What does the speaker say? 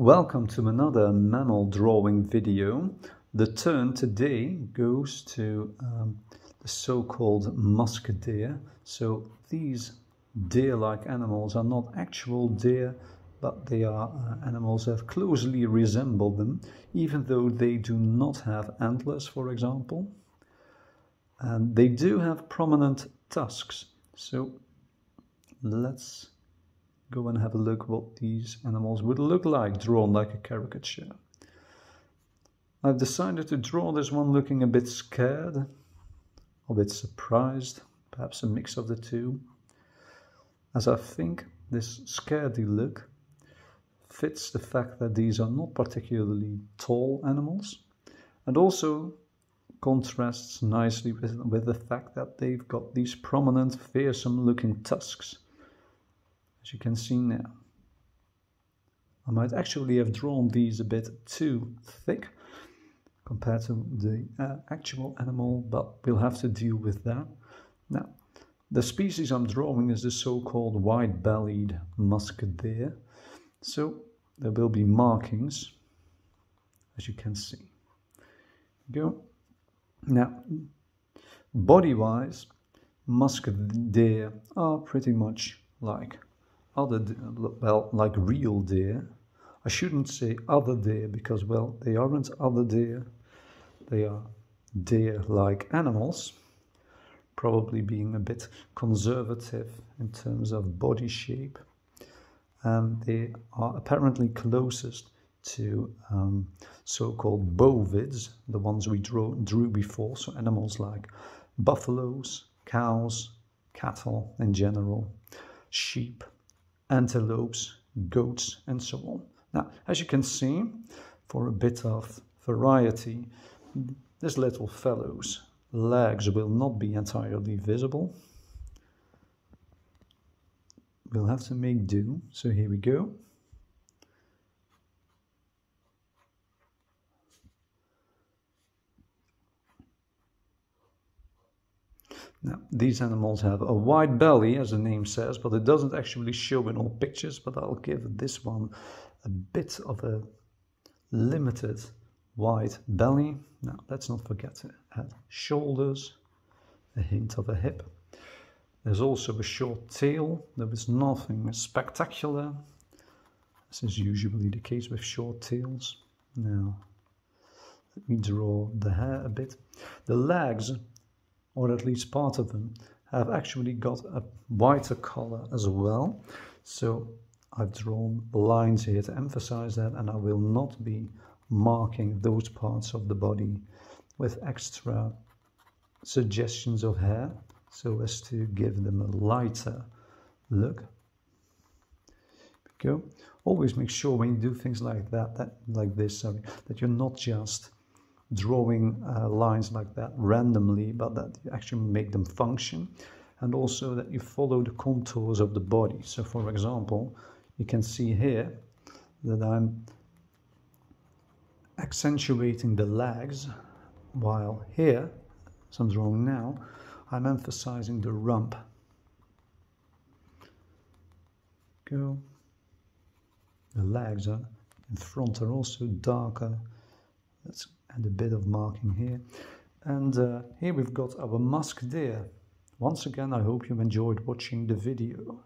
Welcome to another mammal drawing video. The turn today goes to the so-called musk deer. So these deer-like animals are not actual deer, but they are animals that closely resemble them, even though they do not have antlers, for example. And they do have prominent tusks. So let's go and have a look what these animals would look like, drawn like a caricature. I've decided to draw this one looking a bit scared, a bit surprised, perhaps a mix of the two, as I think this scaredy look fits the fact that these are not particularly tall animals, and also contrasts nicely with the fact that they've got these prominent, fearsome looking tusks. As you can see now, I might actually have drawn these a bit too thick compared to the actual animal, but we'll have to deal with that. Now, the species I'm drawing is the so-called white-bellied Musk Deer. So there will be markings, as you can see. Go. Now, body-wise, Musk Deer are pretty much like like real deer. I shouldn't say other deer because, well, they aren't other deer. They are deer-like animals, probably being a bit conservative in terms of body shape. And they are apparently closest to so-called bovids, the ones we drew before, so animals like buffaloes, cows, cattle in general, sheep, antelopes, goats, and so on. Now, as you can see, for a bit of variety, this little fellow's legs will not be entirely visible. We'll have to make do, so here we go. Now, these animals have a wide belly, as the name says, but it doesn't actually show in all pictures, but I'll give this one a bit of a limited wide belly. Now, let's not forget to add shoulders, a hint of a hip. There's also a short tail. There is nothing spectacular. This is usually the case with short tails. Now, let me draw the hair a bit. The legs, or at least part of them, have actually got a whiter color as well. So I've drawn lines here to emphasize that, and I will not be marking those parts of the body with extra suggestions of hair, so as to give them a lighter look. Go. Always make sure when you do things like that, that you're not just drawing lines like that randomly, but that you actually make them function, and also that you follow the contours of the body. So for example, you can see here that I'm accentuating the legs, while here, as I'm drawing now, I'm emphasizing the rump. Go. The legs are in front are also darker. Let's add a bit of marking here. And here we've got our musk deer. Once again, I hope you enjoyed watching the video.